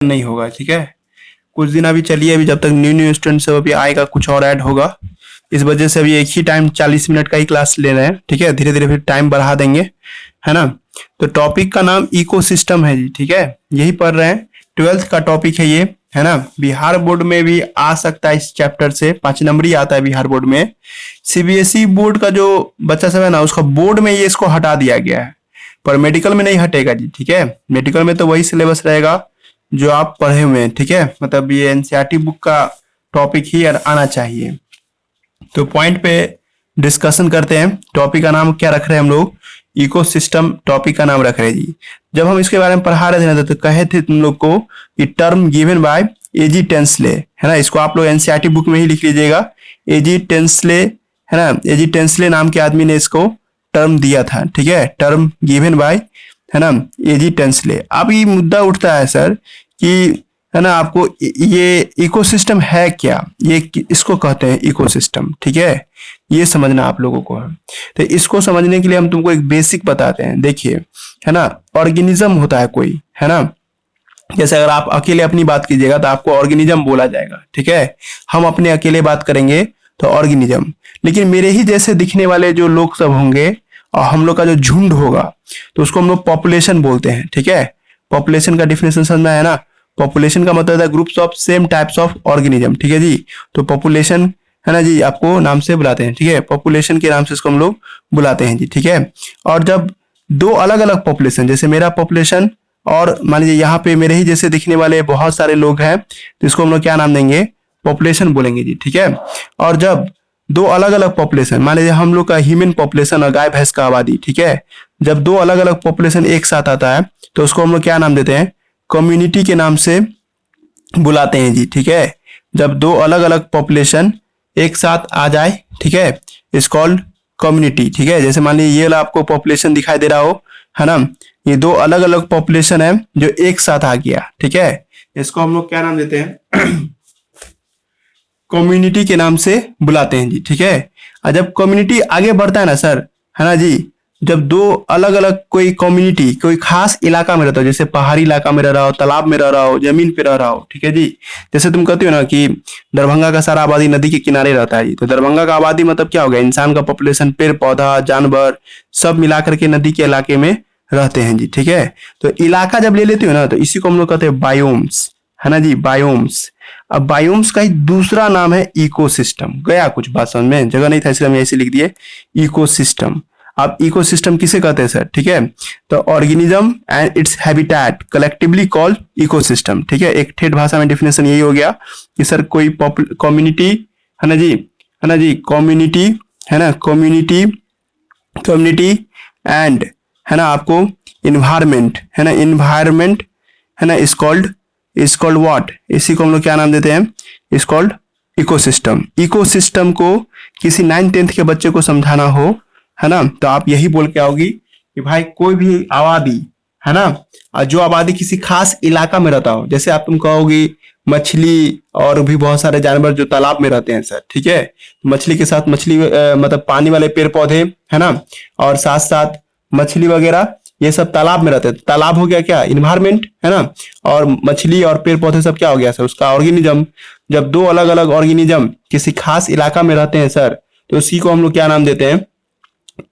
नहीं होगा, ठीक है। कुछ दिन अभी चलिए, अभी जब तक न्यू न्यू स्टूडेंट सब अभी आएगा, कुछ और ऐड होगा, इस वजह से अभी एक ही टाइम 40 मिनट का ही क्लास ले रहे हैं, ठीक है। धीरे धीरे फिर टाइम बढ़ा देंगे, है ना। तो टॉपिक का नाम इकोसिस्टम है जी, ठीक है। यही पढ़ रहे हैं, 12th का टॉपिक है ये, है ना। बिहार बोर्ड में भी आ सकता है, इस चैप्टर से 5 नंबर ही आता है बिहार बोर्ड में। सीबीएसई बोर्ड का जो बच्चा सब है ना, उसका बोर्ड में ये इसको हटा दिया गया है, पर मेडिकल में नहीं हटेगा जी, ठीक है। मेडिकल में तो वही सिलेबस रहेगा जो आप पढ़े हुए हैं, ठीक है। मतलब ये एनसीईआरटी बुक का टॉपिक ही आना चाहिए। तो पॉइंट पे डिस्कशन करते हैं। टॉपिक का नाम क्या रख रहे हैं हम लोग? इकोसिस्टम टॉपिक का नाम रख रहे हैं जी। जब हम इसके बारे में पढ़ा रहे थे ना, तो कहे थे तुम लोग को कि term given by AG Tansley, है ना। इसको आप लोग एनसीईआरटी बुक में ही लिख लीजिएगा, एजी टेंसले, है ना। एजी टेंसले नाम के आदमी ने इसको टर्म दिया था, ठीक है। टर्म गिवन बाय, है ना, एजी टेंसले। अब ये मुद्दा उठता है सर कि, है ना, आपको ये इकोसिस्टम है क्या, ये इसको कहते हैं इकोसिस्टम, ठीक है। ये समझना आप लोगों को है। तो इसको समझने के लिए हम तुमको एक बेसिक बताते हैं। देखिए, है ना, ऑर्गेनिज्म होता है कोई, है ना। जैसे अगर आप अकेले अपनी बात कीजिएगा तो आपको ऑर्गेनिज्म बोला जाएगा, ठीक है। हम अपने अकेले बात करेंगे तो ऑर्गेनिज्म। लेकिन मेरे ही जैसे दिखने वाले जो लोग सब होंगे और हम लोग का जो झुंड होगा, तो उसको हम लोग पॉपुलेशन बोलते हैं, ठीक है। पॉपुलेशन का डिफिनेशन समझ में आया ना। पॉपुलेशन का मतलब है groups of same types of organism, ठीक है जी। तो पॉपुलेशन, है ना जी, आपको नाम से बुलाते हैं, ठीक है। पॉपुलेशन के नाम से इसको हम लोग बुलाते हैं जी, ठीक है। और जब दो अलग अलग पॉपुलेशन, जैसे मेरा पॉपुलेशन और मान लीजिए यहाँ पे मेरे ही जैसे दिखने वाले बहुत सारे लोग हैं, तो इसको हम लोग क्या नाम देंगे? पॉपुलेशन बोलेंगे जी, ठीक है। और जब दो अलग अलग पॉपुलेशन, मान लीजिए हम लोग का ह्यूमन पॉपुलेशन और गाय भैंस का आबादी, ठीक है। जब दो अलग अलग पॉपुलेशन एक साथ आता है तो उसको हम लोग क्या नाम देते हैं? कम्युनिटी के नाम से बुलाते हैं जी, ठीक है। जब दो अलग अलग पॉपुलेशन एक साथ आ जाए, ठीक है, इज कॉल्ड कम्युनिटी, ठीक है। जैसे मान लीजिए ये वाला आपको पॉपुलेशन दिखाई दे रहा हो, है ना। ये दो अलग अलग पॉपुलेशन है जो एक साथ आ गया, ठीक है। इसको हम लोग क्या नाम देते हैं? कम्युनिटी के नाम से बुलाते हैं जी, ठीक है। और जब कम्युनिटी आगे बढ़ता है ना सर, है ना जी, जब दो अलग अलग कोई कम्युनिटी कोई खास इलाका में रहता हो, जैसे पहाड़ी इलाका में रह रहा हो, तालाब में रह रहा हो, जमीन पे रह रहा हो, ठीक है जी। जैसे तुम कहते हो ना कि दरभंगा का सारा आबादी नदी के किनारे रहता है जी, तो दरभंगा का आबादी मतलब क्या हो गया? इंसान का पॉपुलेशन, पेड़ पौधा, जानवर सब मिला करके नदी के इलाके में रहते हैं जी, ठीक है। तो इलाका जब ले लेते हो ना, तो इसी को हम लोग कहते हैं बायोम्स, है ना जी, बायोम्स। अब बायोम्स का ही दूसरा नाम है इकोसिस्टम। गया कुछ बात समझ में? जगह नहीं था इसलिए हम ऐसे लिख दिए इकोसिस्टम। अब इकोसिस्टम किसे कहते हैं सर? ठीक है, तो organism and its habitat collectively called ecosystem, ठीक है। एक ठेठ भाषा में डेफिनेशन यही हो गया कि सर कोई कम्युनिटी, है ना जी, है ना जी, कम्युनिटी, है ना, कम्युनिटी, कम्युनिटी एंड, है ना, आपको इन्वायरमेंट, है ना, इन्वायरमेंट, है ना, इज कॉल्ड व्हाट? इसी को हम लोग क्या नाम देते हैं? Is called ecosystem. इकोसिस्टम को किसी 9th-10th के बच्चे को समझाना हो, है ना, तो आप यही बोल के आओगी कि भाई कोई भी आबादी, है ना, जो आबादी किसी खास इलाका में रहता हो, जैसे आप तुम कहोगी मछली और भी बहुत सारे जानवर जो तालाब में रहते हैं सर, ठीक है। मछली के साथ मछली मतलब पानी वाले पेड़ पौधे, है ना, और साथ साथ मछली वगैरह ये सब तालाब में रहते हैं। तालाब हो गया क्या? इन्वायरमेंट, है ना, और मछली और पेड़ पौधे सब क्या हो गया सर? उसका ऑर्गेनिज्म। जब दो अलग अलग ऑर्गेनिज्म किसी खास इलाका में रहते हैं सर, तो उसी को हम लोग क्या नाम देते हैं?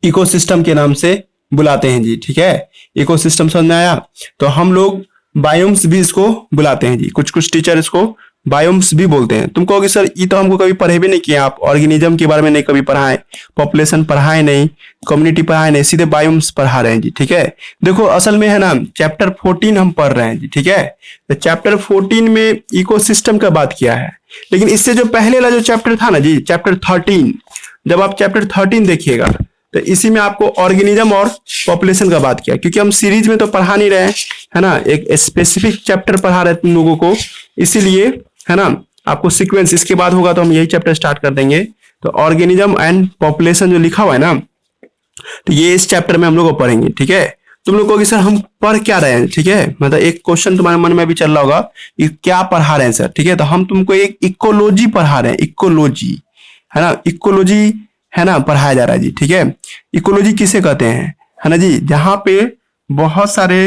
इकोसिस्टम के नाम से बुलाते हैं जी, ठीक है। इकोसिस्टम समझ में आया? तो हम लोग बायोम्स भी इसको बुलाते हैं जी। कुछ कुछ टीचर इसको बायोम्स भी बोलते हैं। तुम कहोगे सर ये तो हमको कभी पढ़े भी नहीं किए, आप ऑर्गेनिज्म के बारे में नहीं कभी पढ़ाए, पॉपुलेशन पढ़ाए नहीं, कम्युनिटी पढ़ाए नहीं, सीधे बायोम्स पढ़ा रहे हैं जी, ठीक है। देखो असल में है ना, चैप्टर 14 हम पढ़ रहे हैं जी, ठीक है। तो चैप्टर 14 में इकोसिस्टम का बात किया है, लेकिन इससे जो पहले वाला जो चैप्टर था ना जी, चैप्टर 13, जब आप चैप्टर 13 देखिएगा तो इसी में आपको ऑर्गेनिज्म और पॉपुलेशन का बात किया। क्योंकि हम सीरीज में तो पढ़ा नहीं रहे हैं, है ना, एक स्पेसिफिक चैप्टर पढ़ा रहे तुम लोगों को, इसीलिए, है ना, आपको सीक्वेंस इसके बाद होगा तो हम यही चैप्टर स्टार्ट कर देंगे। तो ऑर्गेनिज्म एंड पॉपुलेशन जो लिखा हुआ है ना, तो ये इस चैप्टर में हम लोग को पढ़ेंगे, ठीक है। तुम लोग कहोगे सर हम पढ़ क्या रहे हैं, ठीक है, मतलब एक क्वेश्चन तुम्हारे मन में भी चल रहा होगा कि क्या पढ़ा रहे हैं सर, ठीक है। तो हम तुमको एक इकोलॉजी पढ़ा रहे हैं, इकोलॉजी, है ना, इकोलॉजी, है ना, पढ़ाया जा रहा है जी, ठीक है। इकोलॉजी किसे कहते हैं, है ना जी, जहां पे बहुत सारे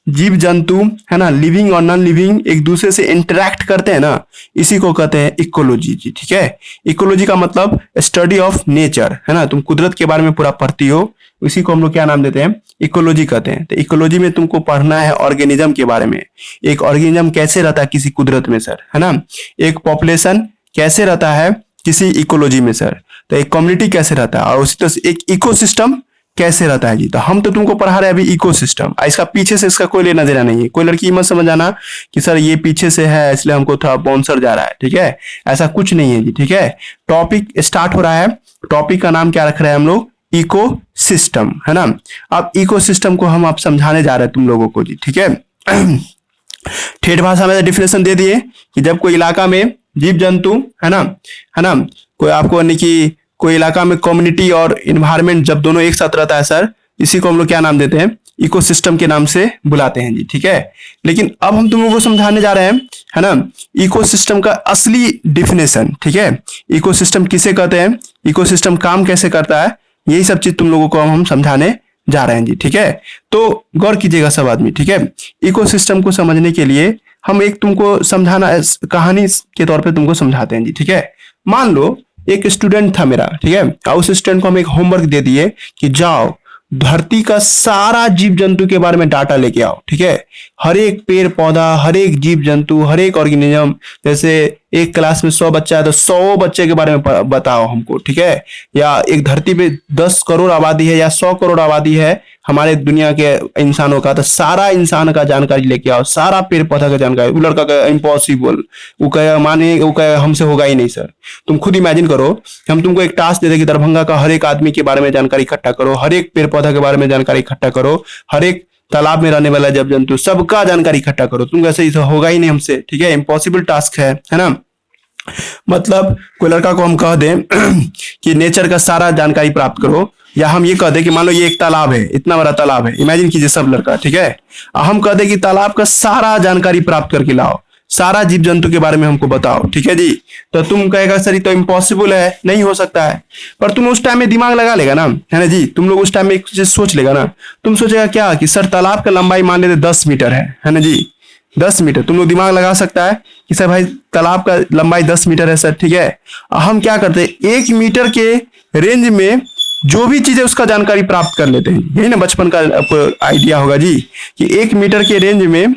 जीव जंतु, है ना, लिविंग और नॉन लिविंग एक दूसरे से इंटरेक्ट करते हैं ना, इसी को कहते हैं इकोलॉजी जी। ठीक है, इकोलॉजी का मतलब स्टडी ऑफ नेचर, है ना, तुम कुदरत के बारे में पूरा पढ़ती हो, इसी को हम लोग क्या नाम देते हैं, इकोलॉजी कहते हैं। तो इकोलॉजी में तुमको पढ़ना है ऑर्गेनिज्म के बारे में, एक ऑर्गेनिज्म कैसे रहता है किसी कुदरत में सर, है ना, एक पॉपुलेशन कैसे रहता है किसी इकोलॉजी में सर, तो एक कम्युनिटी कैसे रहता है, और उसी तरह से एक इकोसिस्टम कैसे रहता है जी। तो हम तो तुमको पढ़ा रहे हैं अभी इकोसिस्टम, इसका पीछे से इसका कोई लेना देना नहीं है। कोई लड़की मत समझ आना कि सर ये पीछे से है इसलिए हमको थोड़ा बाउंसर जा रहा है, ठीक है, ऐसा कुछ नहीं है जी। ठीक है, टॉपिक स्टार्ट हो रहा है, टॉपिक का नाम क्या रख रहे हैं हम लोग, इकोसिस्टम, है ना। अब इकोसिस्टम को हम आप समझाने जा रहे हैं तुम लोगों को जी। ठीक है, ठेठ भाषा में डिफिनेशन दे दिए कि जब कोई इलाका में जीव जंतु, है ना, कोई आपको यानी कि कोई इलाका में कम्युनिटी और इन्वायरमेंट जब दोनों एक साथ रहता है सर, इसी को हम लोग क्या नाम देते हैं, इकोसिस्टम के नाम से बुलाते हैं जी। ठीक है, लेकिन अब हम तुम लोगों को समझाने जा रहे हैं, है ना, इकोसिस्टम का असली डिफिनेशन। ठीक है, इकोसिस्टम किसे कहते हैं, इकोसिस्टम काम कैसे करता है, यही सब चीज तुम लोगों को हम समझाने जा रहे हैं जी। ठीक है, तो गौर कीजिएगा सब आदमी। ठीक है, इकोसिस्टम को समझने के लिए हम एक तुमको समझाना कहानी के तौर पे तुमको समझाते हैं जी। ठीक है, मान लो एक स्टूडेंट था मेरा, ठीक है, और उस स्टूडेंट को हम एक होमवर्क दे दिए कि जाओ धरती का सारा जीव जंतु के बारे में डाटा लेके आओ। ठीक है, हर एक पेड़ पौधा, हर एक जीव जंतु, हर एक ऑर्गेनिज्म, जैसे एक क्लास में 100 बच्चा है तो 100 बच्चे के बारे में बताओ हमको। ठीक है, या एक धरती पे 10 करोड़ आबादी है या 100 करोड़ आबादी है हमारे दुनिया के इंसानों का, तो सारा इंसान का जानकारी लेके आओ, सारा पेड़ पौधा का जानकारी। वो लड़का का इम्पॉसिबल, वो कहे माने, वो कहे हमसे होगा ही नहीं सर। तुम खुद इमेजिन करो, हम तुमको एक टास्क दे देंगे दरभंगा का हर एक आदमी के बारे में जानकारी इकट्ठा करो, हर एक पेड़ पौधा के बारे में जानकारी इकट्ठा करो, हर एक तालाब में रहने वाला जब जंतु सबका जानकारी इकट्ठा करो, तुम कैसे इसे होगा ही नहीं हमसे। ठीक है, इम्पॉसिबल टास्क है ना। मतलब कोई लड़का को हम कह दें कि नेचर का सारा जानकारी प्राप्त करो, या हम ये कह दें कि मान लो ये एक तालाब है, इतना बड़ा तालाब है, इमेजिन कीजिए सब लड़का, ठीक है, हम कह दें कि तालाब का सारा जानकारी प्राप्त करके लाओ, सारा जीव जंतु के बारे में हमको बताओ। ठीक है जी, तो तुम कहेगा सर ये तो इम्पॉसिबल है, नहीं हो सकता है, पर तुम उस टाइम में दिमाग लगा लेगा ना, है ना जी, तुम लोग उस टाइम में एक चीज सोच लेगा ना, तुम सोचेगा क्या कि सर तालाब का लंबाई मान लेते 10 मीटर है ना जी, 10 मीटर। तुम लोग दिमाग लगा सकता है कि सर भाई तालाब का लंबाई 10 मीटर है सर, ठीक है, हम क्या करते हैं 1 मीटर के रेंज में जो भी चीज है उसका जानकारी प्राप्त कर लेते हैं। यही ना बचपन का आपको आइडिया होगा जी, कि 1 मीटर के रेंज में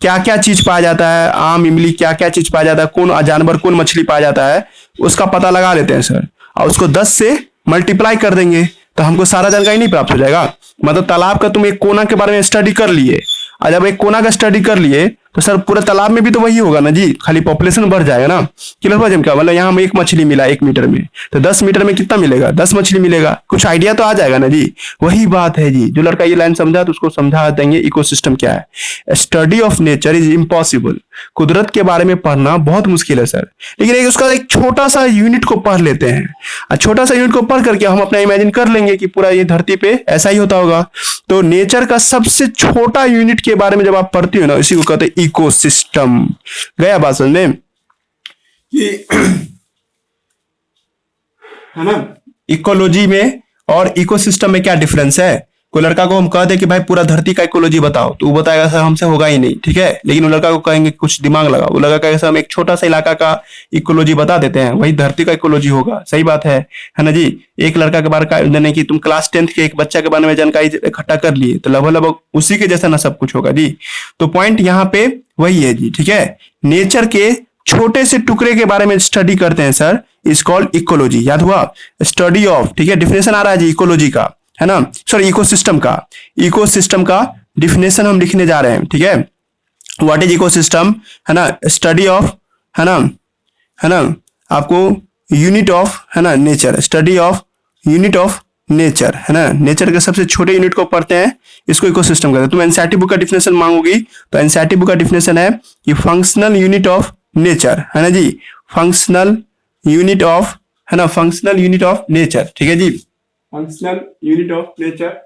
क्या क्या चीज पाया जाता है, आम इमली क्या क्या चीज पाया जाता है, कौन जानवर कौन मछली पाया जाता है, उसका पता लगा लेते हैं सर, और उसको 10 से मल्टीप्लाई कर देंगे तो हमको सारा जानकारी नहीं प्राप्त हो जाएगा। मतलब तालाब का तुम एक कोना के बारे में स्टडी कर लिए, और जब एक कोना का स्टडी कर लिए तो सर पूरे तालाब में भी तो वही होगा ना जी, खाली पॉपुलेशन बढ़ जाएगा ना। किलो वजन का मतलब यहाँ हम एक मछली मिला 1 मीटर में, तो 10 मीटर में कितना मिलेगा, 10 मछली मिलेगा, कुछ आइडिया तो आ जाएगा ना जी। वही बात है जी, जो लड़का ये लाइन समझा तो उसको समझा देंगे इकोसिस्टम क्या है। Study of nature is impossible, कुदरत के बारे में पढ़ना बहुत मुश्किल है सर, लेकिन उसका एक छोटा सा यूनिट को पढ़ लेते हैं, और छोटा सा यूनिट को पढ़ करके हम अपना इमेजिन कर लेंगे कि पूरा ये धरती पे ऐसा ही होता होगा। तो नेचर का सबसे छोटा यूनिट के बारे में जब आप पढ़ती हो ना, इसी को कहते हैं इकोसिस्टम। गया बात समझ में है ना। इकोलॉजी में और इकोसिस्टम में क्या डिफरेंस है। कोई लड़का को हम कह दे कि भाई पूरा धरती का इकोलॉजी बताओ, तो वो बताएगा सर हमसे होगा ही नहीं, ठीक है, लेकिन वो लड़का को कहेंगे कुछ दिमाग लगाओ, वो लड़का कहेगा सर हम एक छोटा सा इलाका का इकोलॉजी बता देते हैं, वही धरती का इकोलॉजी होगा। सही बात है ना जी। एक लड़का के बारे का यानी कि तुम क्लास 10th के एक बच्चा के बारे में जानकारी इकट्ठा कर लिए, तो लगभग उसी के जैसा ना सब कुछ होगा जी। तो पॉइंट यहाँ पे वही है जी, ठीक है, नेचर के छोटे से टुकड़े के बारे में स्टडी करते हैं सर, इज कॉल्ड इकोलॉजी। याद हुआ, स्टडी ऑफ, ठीक है, डिफिनेशन आ रहा है जी इकोलॉजी का, है ना, सॉरी इकोसिस्टम का। इकोसिस्टम का डिफिनेशन हम लिखने जा रहे हैं, ठीक है, व्हाट इज इकोसिस्टम, है ना, स्टडी ऑफ, है ना आपको यूनिट ऑफ, है ना, nature, study of unit of nature, है ना, नेचर के सबसे छोटे यूनिट को पढ़ते हैं, इसको इकोसिस्टम कहते हैं। तुम एनसीईआरटी बुक का डिफिनेशन मांगोगी तो एनसीईआरटी बुक का डिफिनेशन है कि फंक्शनल यूनिट ऑफ नेचर, है ना जी, फंक्शनल यूनिट ऑफ, है ना, फंक्शनल यूनिट ऑफ नेचर, ठीक है जी, फंक्शनल यूनिट ऑफ नेचर।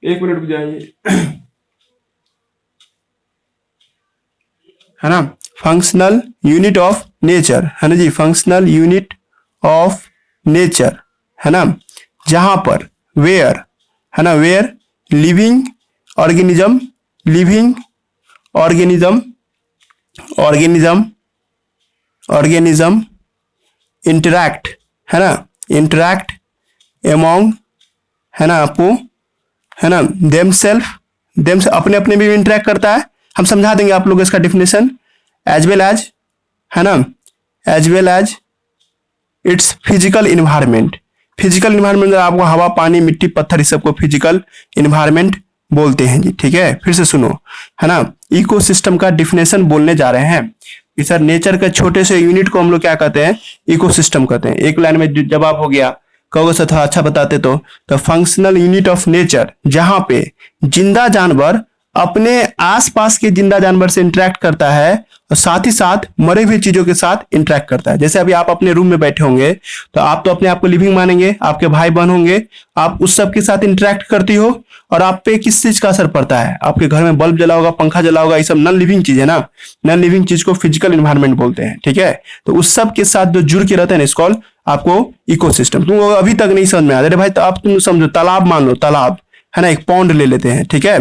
एक मिनट रुक जाइए, है ना, फंक्शनल यूनिट ऑफ नेचर, है ना जी, फंक्शनल यूनिट ऑफ नेचर, है ना, जहां पर वेयर, है ना, where living organism, living organism, organism, organism interact, है ना, इंटरैक्ट एमोंग, है ना, आपको, है ना, देम से अपने अपने भी इंटरैक्ट करता है। हम समझा देंगे आप लोग इसका डिफिनेशन। एज वेल एज, है ना, as well as it's physical environment. Physical environment आपको हवा, पानी, मिट्टी, पत्थर, इस सबको फिजिकल इन्वायरमेंट बोलते हैं जी। ठीक है, फिर से सुनो, है ना, इकोसिस्टम का डिफिनेशन बोलने जा रहे हैं कि सर नेचर के छोटे से यूनिट को हम लोग क्या कहते हैं, इकोसिस्टम कहते हैं। एक लाइन में जवाब हो गया, कहोगे सर थोड़ा अच्छा बताते तो फंक्शनल यूनिट ऑफ नेचर, जहां पे जिंदा जानवर अपने आसपास के जिंदा जानवर से इंटरेक्ट करता है और साथ ही साथ मरे हुए चीजों के साथ इंटरेक्ट करता है। जैसे अभी आप अपने रूम में बैठे होंगे तो आप तो अपने आप को लिविंग मानेंगे, आपके भाई बहन होंगे, आप उस सब के साथ इंटरेक्ट करती हो और आप पे किस चीज का असर पड़ता है, आपके घर में बल्ब जला होगा, पंखा जला होगा, ये सब नॉन लिविंग चीज है ना। नॉन लिविंग चीज को फिजिकल इन्वायरमेंट बोलते हैं। ठीक है, तो उस सब के साथ जो जुड़ के रहते हैं इसको आपको इकोसिस्टम। तुम अभी तक नहीं समझ में आ अरे भाई, तो आप तुम समझो, तालाब मान लो, तालाब, है ना, एक पॉन्ड ले लेते हैं। ठीक है,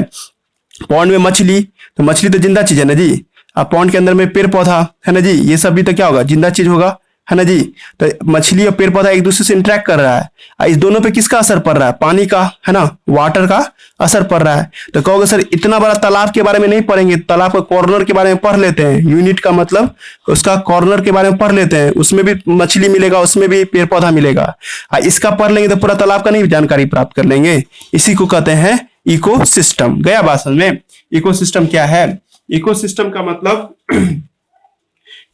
पॉन्ड में मछली, तो मछली तो जिंदा चीज है ना जी। अब पॉन्ड के अंदर में पेड़ पौधा, है ना जी, ये सब भी तो क्या होगा, जिंदा चीज होगा, है ना जी। तो मछली और पेड़ पौधा एक दूसरे से इंटरेक्ट कर रहा है, इस दोनों पे किसका असर पड़ रहा है, पानी का, है ना, वाटर का असर पड़ रहा है। तो कहोगे सर इतना बड़ा तालाब के बारे में नहीं पढ़ेंगे, तालाब का कॉर्नर के बारे में पढ़ लेते हैं। यूनिट का मतलब उसका कॉर्नर के बारे में पढ़ लेते हैं, उसमें भी मछली मिलेगा, उसमें भी पेड़ पौधा मिलेगा। इसका पढ़ लेंगे तो पूरा तालाब का नहीं जानकारी प्राप्त कर लेंगे। इसी को कहते हैं इकोसिस्टम। गया बात समझ में। इकोसिस्टम क्या है, इकोसिस्टम का मतलब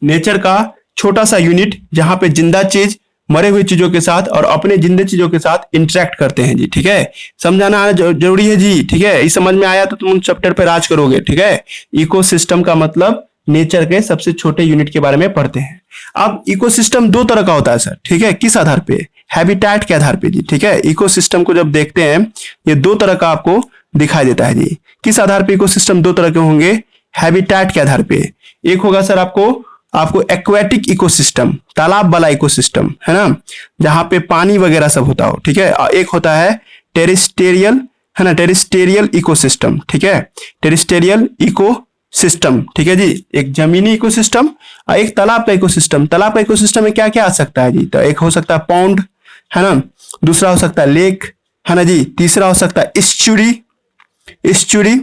नेचर का छोटा सा यूनिट जहां पे जिंदा चीज मरे हुए चीजों के साथ और अपने जिंदे चीजों के साथ इंटरेक्ट करते हैं जी। ठीक है, समझाना आना जरूरी है जी। ठीक है, इस समझ में आया तो तुम चैप्टर पे राज करोगे। ठीक है, इकोसिस्टम का मतलब नेचर के सबसे छोटे यूनिट के बारे में पढ़ते हैं। अब इकोसिस्टम दो तरह का होता है सर। ठीक है, किस आधार पे, हैबिटेट के आधार पे जी। ठीक है, इकोसिस्टम को जब देखते हैं ये दो तरह का आपको दिखाई देता है जी। किस आधार पे इकोसिस्टम दो तरह के होंगे, हैबिटेट के आधार पे। एक होगा सर आपको एक्वेटिक इकोसिस्टम, तालाब वाला इकोसिस्टम, है ना, जहां पे पानी वगैरह सब होता हो। ठीक है, एक होता है टेरिस्टेरियल, है ना, टेरिस्टेरियल इकोसिस्टम। ठीक है, टेरिस्टेरियल इकोसिस्टम। ठीक है जी, एक जमीनी इकोसिस्टम और एक तालाब का इकोसिस्टम। तालाब का इकोसिस्टम में क्या क्या आ सकता है जी, तो एक हो सकता है पॉन्ड, है ना, दूसरा हो सकता है लेक, है ना जी, तीसरा हो सकता है इस्चुरी,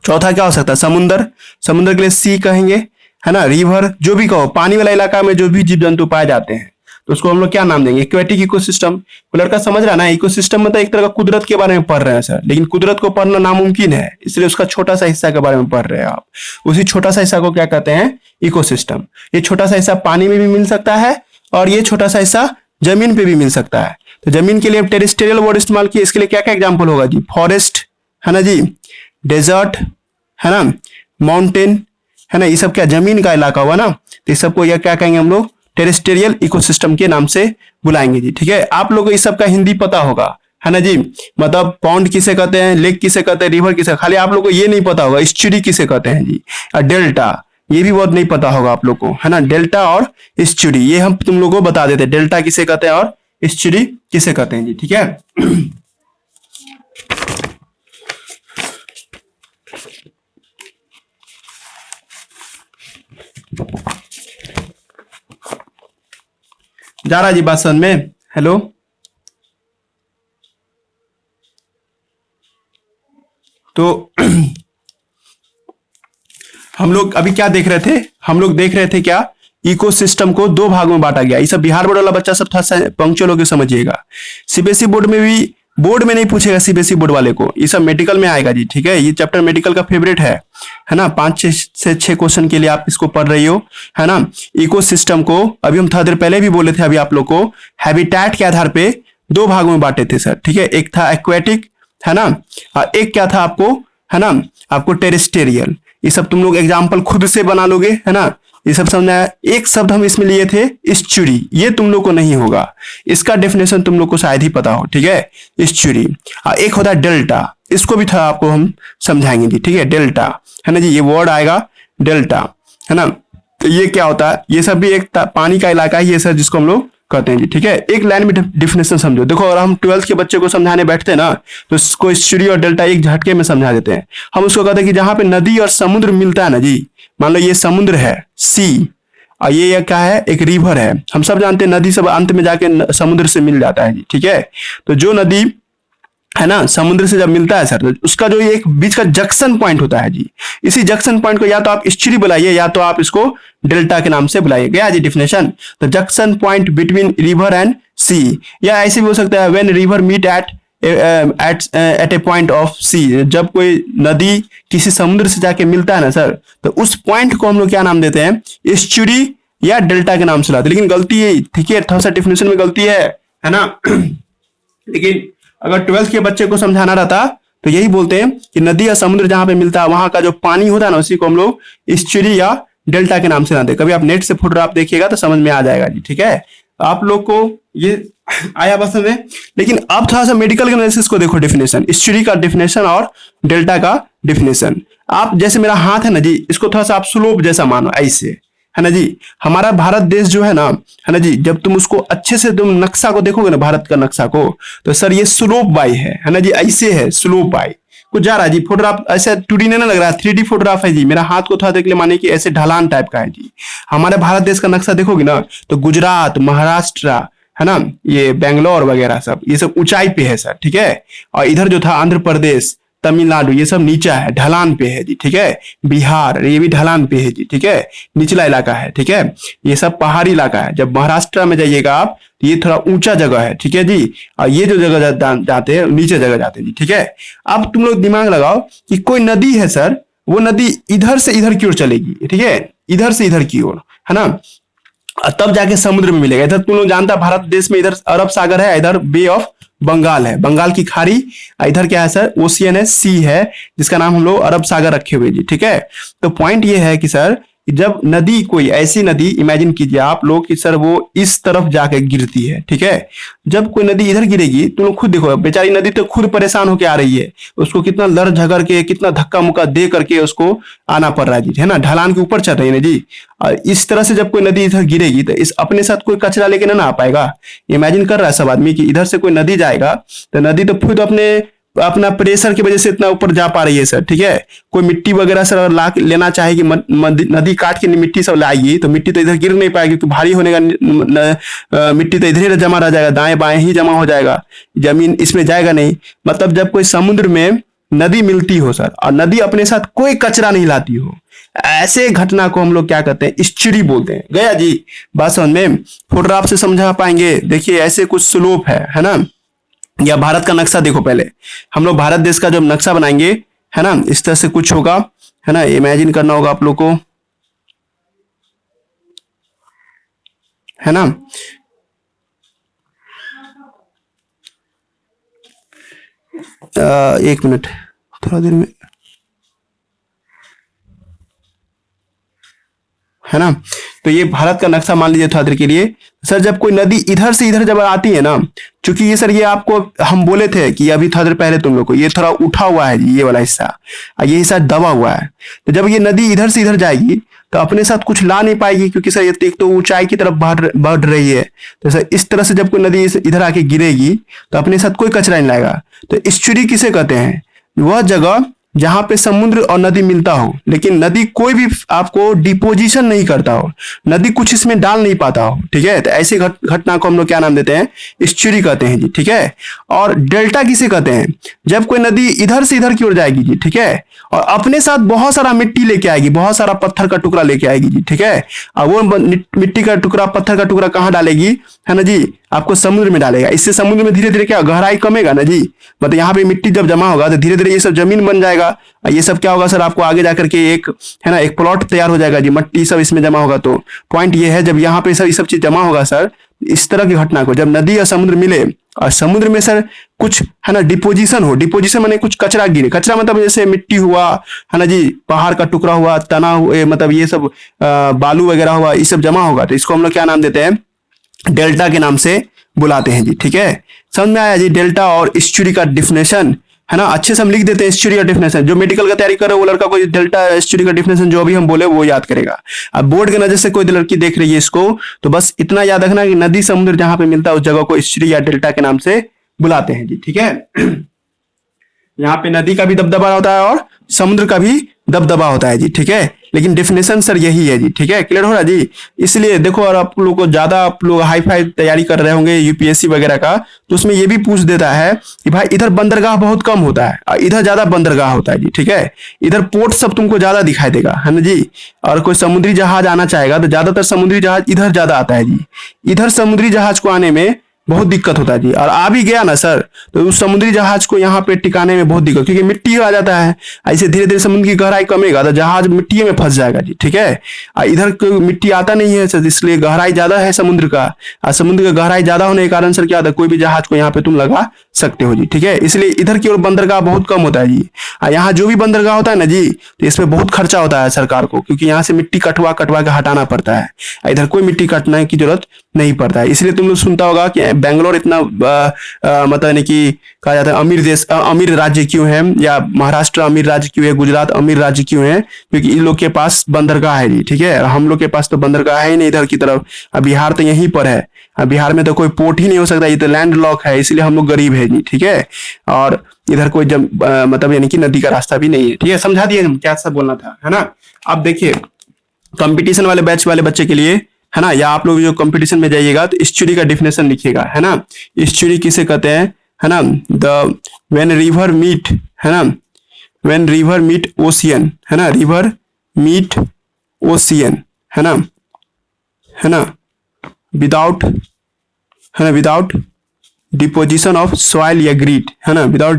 चौथा क्या हो सकता है समुंदर, समुद्र के लिए सी कहेंगे, है ना, रिवर, जो भी कहो, पानी वाला इलाका में जो भी जीव जंतु पाए जाते हैं तो उसको हम लोग क्या नाम देंगे, एक्वेटिक इकोसिस्टम। लड़का समझ रहा ना, इकोसिस्टम मतलब एक तरह का कुदरत के बारे में पढ़ रहे हैं सर, लेकिन कुदरत को पढ़ना नामुमकिन है, इसलिए उसका छोटा सा हिस्सा के बारे में पढ़ रहे हैं आप। उसी छोटा सा हिस्सा को क्या कहते हैं, इकोसिस्टम। ये छोटा सा हिस्सा पानी में भी मिल सकता है और ये छोटा सा हिस्सा जमीन पे भी मिल सकता है। तो जमीन के लिए टेरिस्टेरियल वर्ड इस्तेमाल किए, इसके लिए क्या क्या एग्जाम्पल होगा जी, फॉरेस्ट, है ना जी, डेजर्ट, है ना, माउंटेन, है ना, ये सब क्या जमीन का इलाका हुआ ना, तो इस सबको यह क्या कहेंगे हम लोग, टेरिस्टेरियल इकोसिस्टम के नाम से बुलाएंगे जी। ठीक है, आप लोगों को इस सब का हिंदी पता होगा, है ना जी, मतलब पॉन्ड किसे कहते हैं, लेक किसे कहते हैं, रिवर किसे, खाली आप लोग को ये नहीं पता होगा इस्चुरी किसे कहते हैं जी, और डेल्टा, ये भी बहुत नहीं पता होगा आप लोग को, है ना, डेल्टा और इस्चुरी ये हम तुम लोगों को बता देते हैं, डेल्टा किसे कहते हैं और इस्चुरी किसे कहते हैं जी। ठीक है, जा रहा जी बात समझ में। हेलो, तो हम लोग अभी क्या देख रहे थे, हम लोग देख रहे थे क्या, इकोसिस्टम को दो भागों में बांटा गया। ये सब बिहार बोर्ड वाला बच्चा सब था, पंक्चुअल होकर समझिएगा। सीबीएसई बोर्ड में भी, बोर्ड में नहीं पूछेगा सीबीएसई बोर्ड वाले को, ये सब मेडिकल में आएगा जी। ठीक है, ये चैप्टर मेडिकल का फेवरेट है ना, 5 से 6 क्वेश्चन के लिए आप इसको पढ़ रही हो, है ना। इकोसिस्टम को अभी हम थोड़ी देर पहले भी बोले थे, अभी आप लोग को हैबिटेट के आधार पे दो भागों में बांटे थे सर। ठीक है, एक था एक्वेटिक, है ना, और एक क्या था आपको, है ना, आपको टेरिस्टेरियल। ये सब तुम लोग एग्जाम्पल खुद से बना लोगे, है ना, ये सब समझ आया। एक शब्द हम इसमें लिए थे इस्चुरी, ये तुम लोग को नहीं होगा, इसका डेफिनेशन तुम लोग को शायद ही पता हो। ठीक है, इस्चुरी। एक होता है डेल्टा, इसको भी था आपको हम समझाएंगे जी। ठीक है, डेल्टा, है ना जी, ये वर्ड आएगा डेल्टा, है ना। तो ये क्या होता है, ये सब भी एक पानी का इलाका ही है सर, जिसको हम लोग कहते हैं जी। ठीक है, एक लाइन में डिफिनेशन समझो। देखो, अगर हम 12th के बच्चे को समझाने बैठते हैं ना, तो इसको स्टडी और डेल्टा एक झटके में समझा देते हैं। हम उसको कहते हैं कि जहां पे नदी और समुद्र मिलता है ना जी, मान लो ये समुद्र है सी, और ये क्या है, एक रिवर है। हम सब जानते हैं नदी सब अंत में जाके समुद्र से मिल जाता है जी। ठीक है, तो जो नदी है ना समुद्र से जब मिलता है सर, तो उसका जो ये एक बीच का जंक्शन पॉइंट होता है जी, इसी जंक्शन पॉइंट को या तो आप स्ट्री बुलाइए या तो आप इसको डेल्टा के नाम से बुलाइए। गया जी डिफिनेशन। तो junction point between river and sea, या ऐसे भी हो सकता है when river meet at a point of sea, जब कोई नदी किसी समुद्र से जाके मिलता है ना सर, तो उस पॉइंट को हम लोग क्या नाम देते हैं, एस्चुरी या डेल्टा के नाम से लाते हैं। लेकिन गलती है, ठीक है, थोड़ा सा डिफिनेशन में गलती है ना। लेकिन अगर 12th के बच्चे को समझाना रहता तो यही बोलते हैं कि नदी या समुद्र जहां पे मिलता है वहां का जो पानी होता है ना, उसी को हम लोग एस्चुरी या डेल्टा के नाम से लाते हैं। कभी आप नेट से फोटोग्राफ देखिएगा तो समझ में आ जाएगा जी। ठीक है, आप लोग को ये आया बस में। लेकिन अब थोड़ा सा मेडिकल एनालिसिस को देखो, डिफिनेशन, एस्चुरी का डिफिनेशन और डेल्टा का डिफिनेशन। आप जैसे मेरा हाथ है ना जी, इसको थोड़ा सा आप स्लोप जैसा मानो, ऐसे है ना जी। हमारा भारत देश जो है ना जी, जब तुम उसको अच्छे से तुम नक्शा को देखोगे ना, भारत का नक्शा को, तो सर ये स्लोप बाई है ना जी, ऐसे है स्लोप बाई कुछ जा रहा है जी। फोटोग्राफ ऐसे 2D नहीं ना लग रहा है, 3D फोटोग्राफ है जी। मेरा हाथ को थोड़ा देख ले, माने कि ऐसे ढलान टाइप का है जी। हमारे भारत देश का नक्शा देखोगे ना, तो गुजरात, महाराष्ट्र है ना, ये बेंगलोर वगैरह सब, ये सब ऊंचाई पे है सर। ठीक है, और इधर जो था आंध्र प्रदेश, तमिलनाडु, ये सब नीचा है, ढलान पे है जी। ठीक है, बिहार ये भी ढलान पे है जी। ठीक है, निचला इलाका है। ठीक है, ये सब पहाड़ी इलाका है। जब महाराष्ट्र में जाइएगा आप, तो ये थोड़ा ऊंचा जगह है। ठीक है जी, और ये जो जगह जाते हैं नीचे जगह जाते हैं जी। ठीक है, अब तुम लोग दिमाग लगाओ कि कोई नदी है सर, वो नदी इधर से इधर की ओर चलेगी। ठीक है, इधर से इधर की ओर, है ना, तब जाके समुद्र में मिलेगा। इधर तुम लोग जानता है भारत देश में इधर अरब सागर है, इधर बे ऑफ बंगाल है, बंगाल की खाड़ी, इधर क्या है सर, ओशियन है, सी है, जिसका नाम हम लोग अरब सागर रखे हुए जी। ठीक है, तो पॉइंट ये है कि सर जब नदी, कोई ऐसी नदी इमेजिन कीजिए आप लोग कि सर वो इस तरफ जाके गिरती है। ठीक है, जब कोई नदी इधर गिरेगी, तुम लोग खुद देखो, बेचारी नदी तो खुद परेशान होकर आ रही है, उसको कितना लड़ झगड़ के, कितना धक्का मुक्का दे करके उसको आना पड़ रहा है जी, है ना, ढलान के ऊपर चढ़ रही है ना जी। और इस तरह से जब कोई नदी इधर गिरेगी, तो इस अपने साथ कोई कचरा लेके ना आ पाएगा। इमेजिन कर रहा है सब आदमी कि इधर से कोई नदी जाएगा, तो नदी तो खुद अपना प्रेशर की वजह से इतना ऊपर जा पा रही है सर। ठीक है, कोई मिट्टी वगैरह सर अगर ला लेना चाहेगी, नदी काट के मिट्टी सब लाएगी, तो मिट्टी तो इधर गिर नहीं पाएगी, तो भारी होने का मिट्टी तो इधर ही जमा रह जाएगा, दाएं बाएं ही जमा हो जाएगा, जमीन इसमें जाएगा नहीं। मतलब जब कोई समुद्र में नदी मिलती हो सर, और नदी अपने साथ कोई कचरा नहीं लाती हो, ऐसे घटना को हम लोग क्या कहते हैं, एस्चुरी बोलते हैं। गया जी बात समझ में? फोटोग्राफ से समझा पाएंगे। देखिए ऐसे कुछ स्लोप है ना, या भारत का नक्शा देखो, पहले हम लोग भारत देश का जब नक्शा बनाएंगे, है ना, इस तरह से कुछ होगा, है ना, इमेजिन करना होगा आप लोग को, है ना। एक मिनट, थोड़ा देर में, है ना। तो ये भारत का नक्शा मान लीजिए थोड़ा देर के लिए। सर जब कोई नदी इधर से इधर जब आती है ना, क्योंकि ये सर ये आपको हम बोले थे कि अभी थोड़ा देर पहले तुम लोग को, ये थोड़ा उठा हुआ है जी, ये वाला हिस्सा, और ये हिस्सा दबा हुआ है। तो जब ये नदी इधर से इधर जाएगी, तो अपने साथ कुछ ला नहीं पाएगी, क्योंकि सर ये एक तो ऊंचाई की तरफ बढ़ रही है। तो सर इस तरह से जब कोई नदी इधर आके गिरेगी, तो अपने साथ कोई कचरा नहीं लाएगा। तो एस्चुरी किसे कहते हैं? वह जगह जहां पे समुद्र और नदी मिलता हो, लेकिन नदी कोई भी आपको डिपोजिशन नहीं करता हो, नदी कुछ इसमें डाल नहीं पाता हो। ठीक है, तो ऐसे घटना को हम लोग क्या नाम देते हैं, एस्चुरी कहते हैं जी। ठीक है, और डेल्टा किसे कहते हैं? जब कोई नदी इधर से इधर की ओर जाएगी जी, ठीक है, और अपने साथ बहुत सारा मिट्टी लेके आएगी, बहुत सारा पत्थर का टुकड़ा लेके आएगी जी। ठीक है, और वो मिट्टी का टुकड़ा, पत्थर का टुकड़ा कहाँ डालेगी, है ना जी, आपको समुद्र में डालेगा। इससे समुद्र में धीरे धीरे क्या गहराई कमेगा ना जी, मतलब यहाँ पे मिट्टी जब जमा होगा तो धीरे धीरे ये सब जमीन बन जाएगा। ये सब क्या होगा सर, आपको आगे जाकर के एक, है ना, एक प्लॉट तैयार हो जाएगा जी, मिट्टी सब इसमें जमा होगा। तो पॉइंट ये है, जब यहाँ पे सब ये सब चीज जमा होगा सर, इस तरह की घटना को जब नदी या समुद्र मिले, और समुद्र में सर कुछ, है ना, डिपोजिशन हो, डिपोजिशन माने कुछ कचरा गिरे, कचरा मतलब जैसे मिट्टी हुआ, है ना जी, पहाड़ का टुकड़ा हुआ, तना हुए, मतलब ये सब बालू वगैरह हुआ, ये सब जमा होगा, तो इसको हम लोग क्या नाम देते हैं, डेल्टा के नाम से बुलाते हैं जी। ठीक है, समझ में आया जी डेल्टा और एस्चुरी का डिफिनेशन? है ना, अच्छे से हम लिख देते हैं एस्चुरी का डेफिनेशन। जो मेडिकल का तैयारी कर रहे हो वो लड़का कोई डेल्टा एस्चुरी का डेफिनेशन जो भी हम बोले वो याद करेगा। अब बोर्ड के नजर से कोई लड़की देख रही है इसको, तो बस इतना याद रखना कि नदी समुद्र जहां पे मिलता है उस जगह को एस्चुरी या डेल्टा के नाम से बुलाते हैं जी, ठीक है। यहाँ पे नदी का भी दबदबा होता है और समुद्र का भी दबदबा होता है जी, ठीक है। लेकिन डेफिनेशन सर यही है जी, ठीक है, क्लियर हो रहा जी। इसलिए देखो, और आप लोग को ज्यादा आप लोग हाई फाई तैयारी कर रहे होंगे यूपीएससी वगैरह का, तो उसमें ये भी पूछ देता है कि भाई इधर बंदरगाह बहुत कम होता है और इधर ज्यादा बंदरगाह होता है जी, ठीक है। इधर पोर्ट सब तुमको ज्यादा दिखाई देगा, है ना जी। और कोई समुद्री जहाज आना चाहेगा तो ज्यादातर समुद्री जहाज इधर ज्यादा आता है जी। इधर समुद्री जहाज को आने में बहुत दिक्कत होता है जी। और आ भी गया ना सर, तो उस समुद्री जहाज को यहाँ पे टिकाने में बहुत दिक्कत, क्योंकि मिट्टी आ जाता है। ऐसे धीरे धीरे समुद्र की गहराई कमेगा तो जहाज मिट्टी में फंस जाएगा जी, ठीक है। इधर कोई मिट्टी आता नहीं है सर, इसलिए गहराई ज्यादा है समुद्र का। और समुद्र का गहराई ज्यादा होने के कारण सर क्या होता है, कोई भी जहाज को यहाँ पे तुम लगा सकते हो जी, ठीक है। इसलिए इधर की ओर बंदरगाह बहुत कम होता है जी। और यहाँ जो भी बंदरगाह होता है ना जी, तो इसमें बहुत खर्चा होता है सरकार को, क्योंकि यहाँ से मिट्टी कटवा कटवा के हटाना पड़ता है। इधर कोई मिट्टी काटने की जरूरत नहीं पड़ता है। इसलिए तुम लोग सुनता होगा कि बेंगलोर इतना मतलब नहीं कि कहा जाता है अमीर देश, अमीर राज्य क्यों है, या महाराष्ट्र अमीर राज्य क्यों है, गुजरात अमीर राज्य क्यों है, क्योंकि इन लोग के पास बंदरगाह है जी, ठीक है। हम लोग के पास तो बंदरगाह है ही नहीं इधर की तरफ। बिहार तो यहीं पर है, बिहार में तो कोई पोर्ट ही नहीं हो सकता, ये तो लैंड लॉक है, इसलिए हम लोग गरीब है जी, ठीक है। और इधर कोई मतलब यानी कि नदी का रास्ता भी नहीं है, ठीक है। समझा दिए क्या सब बोलना था, है ना। अब देखिए कंपटीशन वाले बैच वाले बच्चे के लिए, है ना, या आप लोग जो कंपटीशन में जाइएगा तो एस्चुरी का डिफिनेशन लिखिएगा, है ना। एस्चुरी किसे कहते हैं, है ना, द व्हेन रिवर मीट, है ना, व्हेन रिवर मीट ओशियन, है ना, रिवर मीट ओशियन, है ना, विदाउट, है ना, विदाउट डिपोजिशन ऑफ सॉइल या ग्रीट, है ना, विदाउट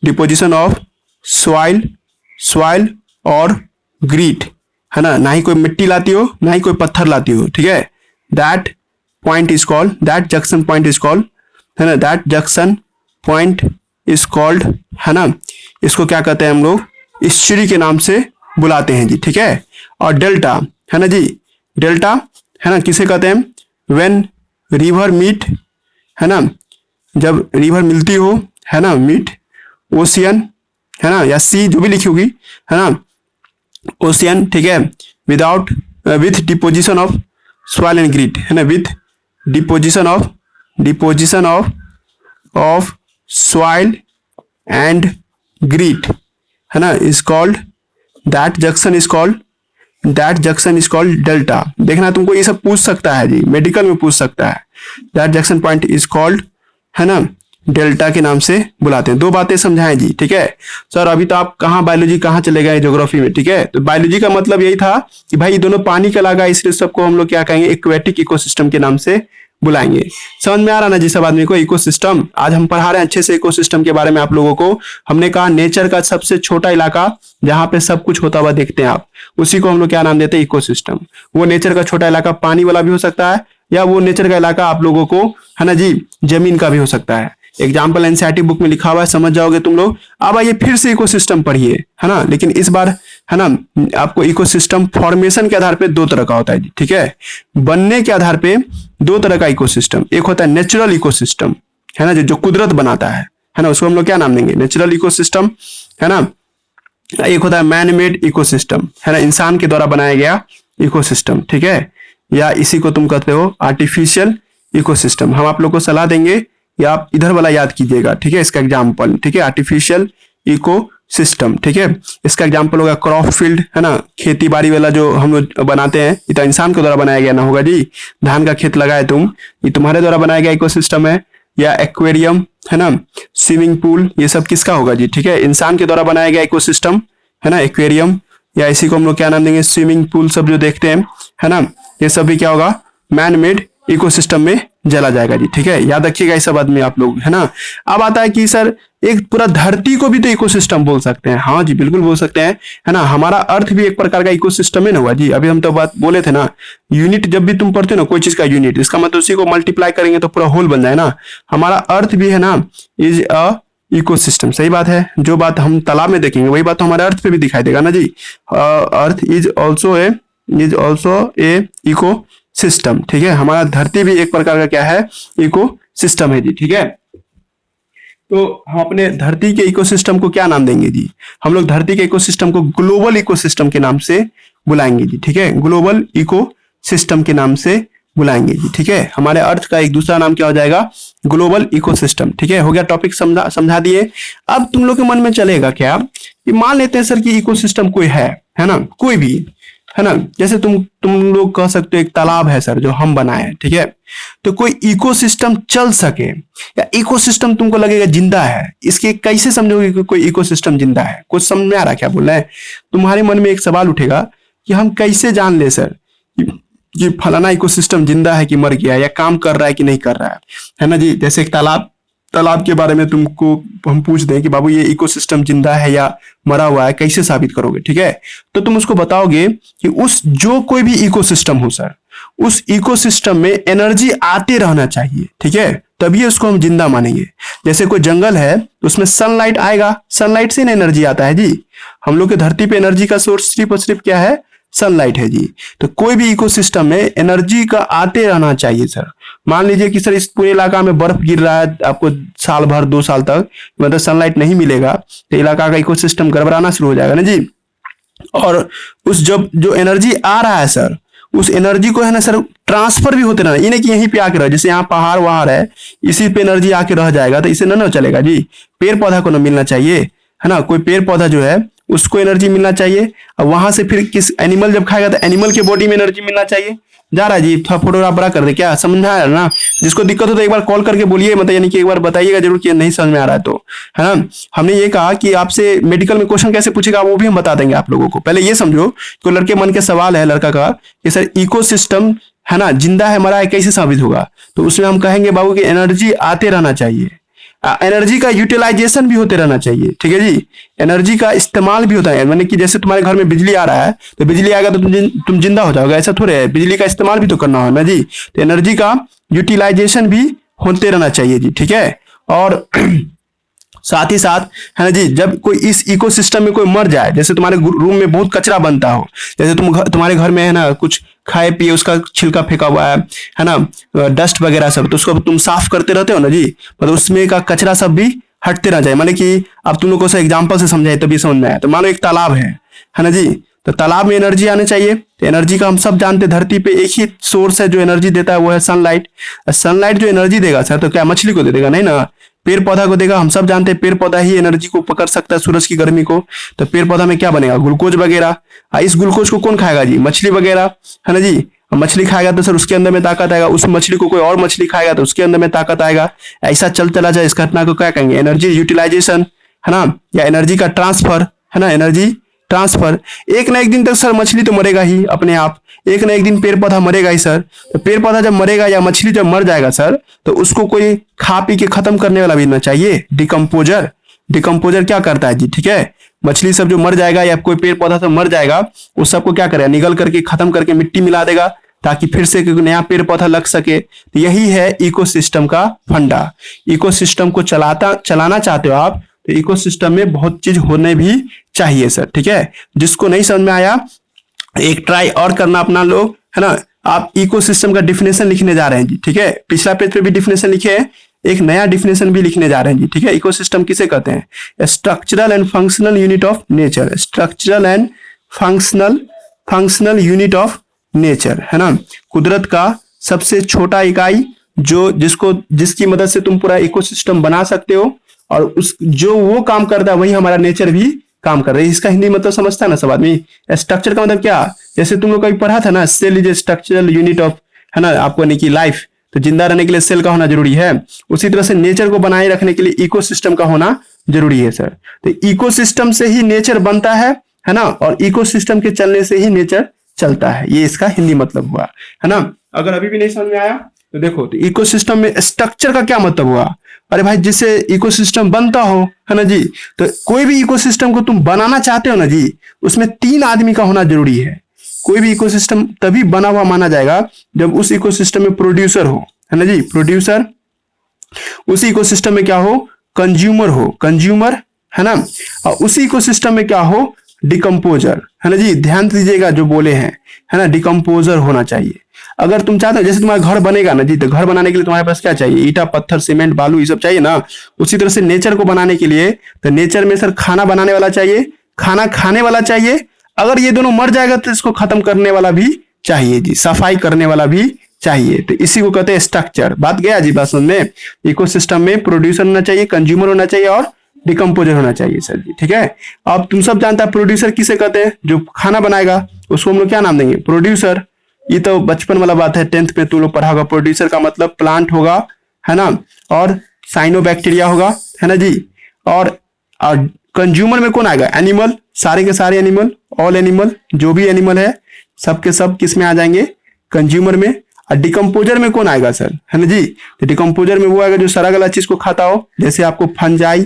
डिपोजिशन ऑफ सॉइल और ग्रीट, है ना ही कोई मिट्टी लाती हो ना ही कोई पत्थर लाती हो, ठीक है। That point is called, that junction point is called, है ना, that junction point is called, है ना, इसको क्या कहते हैं हम लोग, एस्चुरी के नाम से बुलाते हैं जी, ठीक है। और डेल्टा, है ना जी, डेल्टा, है ना, किसे कहते हैं, व्हेन रिवर मीट, है ना, जब रिवर मिलती हो, है ना, मीट ओशियन, है ना, या सी जो भी लिखी होगी, है ना, ओशियन, ठीक है, without with deposition of soil and greet, है ना, with deposition of soil and greet, है ना, is called, that junction is called delta. देखना तुमको ये सब पूछ सकता है जी, मेडिकल में पूछ सकता है। That junction point is called, है ना, डेल्टा के नाम से बुलाते हैं। दो बातें समझाएं जी, ठीक है। सर अभी तो आप कहाँ बायोलॉजी कहाँ चले गए ज्योग्राफी में, ठीक है। तो बायोलॉजी का मतलब यही था कि भाई ये दोनों पानी का लगा, इसलिए सबको हम लोग क्या कहेंगे, एक्वेटिक इकोसिस्टम के नाम से बुलाएंगे। समझ में आ रहा ना जी सब आदमी को, इकोसिस्टम आज हम पढ़ा रहे हैं अच्छे से इकोसिस्टम के बारे में आप लोगों को। हमने कहा नेचर का सबसे छोटा इलाका जहां पे सब कुछ होता हुआ देखते हैं आप, उसी को हम लोग क्या नाम देते हैं, इकोसिस्टम। वो नेचर का छोटा इलाका पानी वाला भी हो सकता है, या वो नेचर का इलाका आप लोगों को, है ना जी, जमीन का भी हो सकता है। एग्जाम्पल एनसीईआरटी बुक में लिखा हुआ है, समझ जाओगे तुम लोग। अब आइए फिर से इकोसिस्टम पढ़िए, है ना, लेकिन इस बार, है ना, आपको इकोसिस्टम फॉर्मेशन के आधार पे दो तरह का होता है, ठीक है। बनने के आधार पे दो तरह का इकोसिस्टम, एक होता है नेचुरल इकोसिस्टम, है ना, जो कुदरत बनाता है ना, उसको हम लोग क्या नाम देंगे, नेचुरल इकोसिस्टम, है ना। एक होता है मैन मेड इकोसिस्टम, है ना, इंसान के द्वारा बनाया गया इकोसिस्टम, ठीक है, या इसी को तुम कहते हो आर्टिफिशियल इकोसिस्टम। हम आप लोग को सलाह देंगे या आप इधर वाला याद कीजिएगा, ठीक है, इसका एग्जाम्पल, ठीक है, आर्टिफिशियल इकोसिस्टम, ठीक है। इसका एग्जाम्पल होगा क्रॉप फील्ड, है ना, खेती बाड़ी वाला जो हम लोग बनाते हैं, ये तो इंसान के द्वारा बनाया गया ना होगा जी। धान का खेत लगाए तुम, ये तुम्हारे द्वारा बनाया गया इकोसिस्टम है। या एक्वेरियम, है ना, स्विमिंग पूल, ये सब किसका होगा जी, ठीक है, इंसान के द्वारा बनाया गया इकोसिस्टम, है ना, एक्वेरियम, या इसी को हम लोग क्या नाम देंगे, स्विमिंग पूल, सब जो देखते हैं, है ना, ये सब भी क्या होगा, मैन मेड इकोसिस्टम में चला जाएगा जी, ठीक है। याद रखिएगा इस सब आदमी आप लोग, है ना। अब आता है कि सर एक पूरा धरती को भी तो इकोसिस्टम बोल सकते हैं। हाँ जी बिल्कुल बोल सकते हैं, है ना। हमारा अर्थ भी एक प्रकार का इकोसिस्टम है ना हुआ जी। अभी हम तो बात बोले थे ना, यूनिट जब भी तुम पढ़ते हो ना कोई चीज का यूनिट, इसका मतलब उसी को मल्टीप्लाई करेंगे तो पूरा होल बन जाए ना। हमारा अर्थ भी है ना, इज अ इकोसिस्टम। सही बात है, जो बात हम तालाब में देखेंगे वही बात तो हमारे अर्थ पे भी दिखाई देगा ना जी। Earth is also a ecosystem, ठीक है। हमारा धरती भी एक प्रकार का क्या है, इको सिस्टम है जी, ठीक है। तो हम अपने धरती के इकोसिस्टम को क्या नाम देंगे जी? हम लोग धरती के इकोसिस्टम को ग्लोबल इकोसिस्टम के नाम से बुलाएंगे जी, ठीक है, ग्लोबल इकोसिस्टम के नाम से बुलाएंगे जी, ठीक है। हमारे अर्थ का एक दूसरा नाम क्या हो जाएगा? ग्लोबल इकोसिस्टम, ठीक है। हो गया, टॉपिक समझा दिए। अब तुम लोग के मन में चलेगा क्या कि मान लेते हैं सर कि इकोसिस्टम कोई है ना, कोई भी, है ना, जैसे तुम लोग कह सकते हो एक तालाब है सर जो हम बनाए हैं, ठीक है। तो कोई इकोसिस्टम चल सके या इकोसिस्टम तुमको लगेगा जिंदा है, इसके कैसे समझोगे कि कोई इकोसिस्टम जिंदा है? कुछ समझ में आ रहा क्या बोल रहे हैं? तुम्हारे मन में एक सवाल उठेगा कि हम कैसे जान ले सर कि फलाना इकोसिस्टम जिंदा है कि मर गया, या काम कर रहा है कि नहीं कर रहा है ना जी। जैसे एक तालाब के बारे में तुमको हम पूछ दें कि बाबू ये इकोसिस्टम जिंदा है या मरा हुआ है, कैसे साबित करोगे, ठीक है। तो तुम उसको बताओगे कि जो कोई भी इकोसिस्टम हो सर, उस इकोसिस्टम में एनर्जी आते रहना चाहिए, ठीक है, तभी उसको हम जिंदा मानेंगे। जैसे कोई जंगल है तो उसमें सनलाइट आएगा, सनलाइट से ना एनर्जी आता है जी। हम लोग के धरती पे एनर्जी का सोर्स सिर्फ और सिर्फ क्या है? सनलाइट है जी। तो कोई भी इकोसिस्टम में एनर्जी का आते रहना चाहिए सर। मान लीजिए कि सर इस पूरे इलाका में बर्फ गिर रहा है, आपको साल भर 2 साल तक मतलब सनलाइट नहीं मिलेगा, तो इलाका का इकोसिस्टम गड़बड़ाना शुरू हो जाएगा ना जी। और उस जो एनर्जी आ रहा है सर, उस एनर्जी को है ना सर ट्रांसफर भी होते रहना, ये नहीं कि यहीं पे आके रह, जैसे यहाँ पहाड़ वहाड़ है इसी पे एनर्जी आके रह जाएगा, तो इसे ना चलेगा जी। पेड़ पौधा को ना मिलना चाहिए, है ना, कोई पेड़ पौधा जो है उसको एनर्जी मिलना चाहिए, और वहां से फिर किस एनिमल जब खाएगा तो एनिमल के बॉडी में एनर्जी मिलना चाहिए। जा रहा है जी, थोड़ा फोटोग्राफ बड़ा कर दे, क्या समझा है ना? जिसको दिक्कत हो तो एक बार कॉल करके बोलिए, मतलब यानी कि एक बार बताइएगा जरूर कि नहीं समझ में आ रहा है तो, है ना। हमने ये कहा कि आपसे मेडिकल में क्वेश्चन कैसे पूछेगा वो भी हम बता देंगे आप लोगों को। पहले ये समझो कि लड़के मन के सवाल है लड़का का कि सर इकोसिस्टम है ना जिंदा है मरा है कैसे साबित होगा? तो उसमें हम कहेंगे बाबू की एनर्जी आते रहना चाहिए, एनर्जी का यूटिलाइजेशन भी होते रहना चाहिए, ठीक है जी। एनर्जी का इस्तेमाल भी होता है, माने कि जैसे तुम्हारे घर में बिजली आ रहा है तो बिजली आएगा तो तुम जिंदा हो जाओगे, ऐसा थोड़े है। बिजली का इस्तेमाल भी तो करना है ना जी। तो एनर्जी का यूटिलाइजेशन भी होते रहना चाहिए जी, ठीक है। और साथ ही साथ है ना जी, जब कोई इस इकोसिस्टम में कोई मर जाए, जैसे तुम्हारे रूम में बहुत कचरा बनता हो, जैसे तुम्हारे घर में है ना कुछ खाए पिए उसका छिलका फेंका हुआ है ना, डस्ट वगैरह सब, तो उसको तुम साफ करते रहते हो ना जी, मतलब उसमें का कचरा सब भी हटते रह जाए। माने कि अब तुम लोग को एग्जाम्पल से समझाए तभी समझ में आया। तो मान लो एक तालाब है ना जी, तो तालाब में एनर्जी आने चाहिए। तो एनर्जी का हम सब जानते हैं धरती पे एक ही सोर्स है जो एनर्जी देता है, वो है सनलाइट। सनलाइट जो एनर्जी देगा सर, तो क्या मछली को दे देगा? नहीं ना, पेड़ पौधा को देगा। हम सब जानते हैं पेड़ पौधा ही एनर्जी को पकड़ सकता है, सूरज की गर्मी को। तो पेड़ पौधा में क्या बनेगा? ग्लूकोज वगैरह। इस ग्लूकोज को कौन खाएगा जी? मछली वगैरह, है ना जी। मछली खाएगा तो सर उसके अंदर में ताकत आएगा, उस मछली को कोई और मछली खाएगा तो उसके अंदर में ताकत आएगा। ऐसा चला जाए, इस घटना को क्या कहेंगे? एनर्जी यूटिलाइजेशन, है ना, या एनर्जी का ट्रांसफर, है ना, एनर्जी ट्रांसफर। एक ना एक दिन तक सर मछली तो मरेगा ही अपने आप, एक ना एक दिन पेड़ पौधा मरेगा ही सर। तो पेड़ पौधा जब मरेगा या मछली जब मर जाएगा सर, तो उसको कोई खा पी के खत्म करने वाला भी ना चाहिए, डिकम्पोजर। डिकम्पोजर क्या करता है जी, ठीक है, मछली सब जो मर जाएगा या कोई पेड़ पौधा सब मर जाएगा, उस सबको क्या करेगा? निगल करके खत्म करके मिट्टी मिला देगा, ताकि फिर से नया पेड़ पौधा लग सके। तो यही है इकोसिस्टम का फंडा। इकोसिस्टम को चलाना चाहते हो आप, तो इकोसिस्टम में बहुत चीज होने भी चाहिए सर, ठीक है। जिसको नहीं समझ में आया एक ट्राई और करना अपना लोग, है ना। आप इकोसिस्टम का डिफिनेशन लिखने जा रहे हैं जी, ठीक है। पिछला पेज पे भी डिफिनेशन लिखे हैं, एक नया डिफिनेशन भी लिखने जा रहे हैं जी, ठीक है। इकोसिस्टम किसे कहते हैं? Structural and functional unit of nature. Structural and functional unit of nature, है ना, कुदरत का सबसे छोटा इकाई जिसकी मदद से तुम पूरा इकोसिस्टम बना सकते हो, और जो वो काम करता है वही हमारा नेचर भी काम कर रही है। इसका हिंदी मतलब समझता है ना सब आदमी? स्ट्रक्चर का मतलब क्या? जैसे तुम लोग कभी पढ़ा था ना, cell is a structural unit of, है ना, आपको नहीं कि लाइफ, तो जिंदा रहने के लिए सेल का होना जरूरी है। उसी तरह से नेचर को बनाए रखने के लिए इकोसिस्टम का होना जरूरी है सर। तो इकोसिस्टम से ही नेचर बनता है ना, और इकोसिस्टम के चलने से ही नेचर चलता है। ये इसका हिंदी मतलब हुआ, है ना। अगर अभी भी नहीं समझ में आया तो देखो, तो इकोसिस्टम में स्ट्रक्चर का क्या मतलब हुआ? अरे भाई, जिससे इकोसिस्टम बनता हो, है ना जी। तो कोई भी इकोसिस्टम को तुम बनाना चाहते हो ना जी, उसमें 3 आदमी का होना जरूरी है। कोई भी इकोसिस्टम तभी बना हुआ माना जाएगा जब उस इकोसिस्टम में प्रोड्यूसर हो, है ना जी, प्रोड्यूसर। उसी इकोसिस्टम में क्या हो? कंज्यूमर हो, कंज्यूमर, है ना। और उसी इकोसिस्टम में क्या हो? डिकम्पोजर, है ना जी। ध्यान दीजिएगा जो बोले हैं, है ना, डिकम्पोजर होना चाहिए। अगर तुम चाहते हो जैसे तुम्हारा घर बनेगा ना जी, तो घर बनाने के लिए तुम्हारे पास क्या चाहिए, ईटा पत्थर सीमेंट बालू ये सब चाहिए ना। उसी तरह से नेचर को बनाने के लिए, तो नेचर में सर खाना बनाने वाला चाहिए, खाना खाने वाला चाहिए। अगर ये दोनों मर जाएगा तो इसको खत्म करने वाला भी चाहिए जी, सफाई करने वाला भी चाहिए। तो इसी को कहते हैं स्ट्रक्चर। बात गया जी बात समझ में। इकोसिस्टम में प्रोड्यूसर होना चाहिए, कंज्यूमर होना चाहिए और डिकम्पोजर होना चाहिए सर जी, ठीक है। अब तुम सब जानता है प्रोड्यूसर किसे कहते हैं, जो खाना बनाएगा उसको हम लोग क्या नाम देंगे, प्रोड्यूसर। ये तो बचपन वाला बात है, 10th में तुम लोग पढ़ा होगा। प्रोड्यूसर का मतलब प्लांट होगा, है ना, और साइनोबैक्टीरिया होगा, है ना जी। और कंज्यूमर में कौन आएगा, एनिमल, सारे के सारे एनिमल, ऑल एनिमल, जो भी एनिमल है सब के सब किस में आ जाएंगे, कंज्यूमर में। और डिकम्पोजर में कौन आएगा सर, है ना जी। तो डिकम्पोजर में वो आएगा जो सारा गलत चीज को खाता हो, जैसे आपको फंजाई,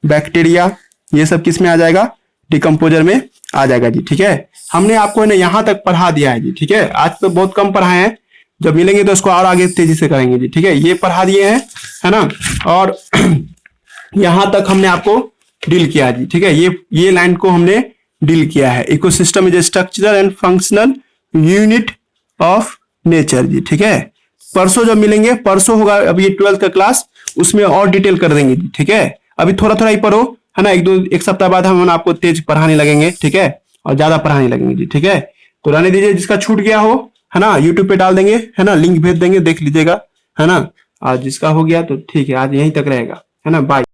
बैक्टीरिया, ये सब किस में आ जाएगा, डिकम्पोजर में आ जाएगा जी, ठीक है। हमने आपको है ना यहाँ तक पढ़ा दिया है जी, ठीक है। आज तो बहुत कम पढ़ाए हैं, जब मिलेंगे तो इसको और आगे तेजी से करेंगे जी, ठीक है। ये पढ़ा दिए हैं, है ना, और यहाँ तक हमने आपको डील किया जी, ठीक है। ये लाइन को हमने डील किया है। Ecosystem is a structural and functional unit of nature जी, ठीक है। परसों जब मिलेंगे, परसों होगा अभी 12th का क्लास, उसमें और डिटेल कर देंगे जी, ठीक है। अभी थोड़ा थोड़ा ही पढ़ो, है ना। एक सप्ताह बाद हम आपको तेज पढ़ाने लगेंगे, ठीक है, और ज्यादा पढ़ाने लगेंगे जी, ठीक है। तो रहने दीजिए, जिसका छूट गया हो, है ना, यूट्यूब पे डाल देंगे, है ना, लिंक भेज देंगे, देख लीजिएगा, है ना। और जिसका हो गया तो ठीक है, आज यहीं तक रहेगा, है ना। बाय।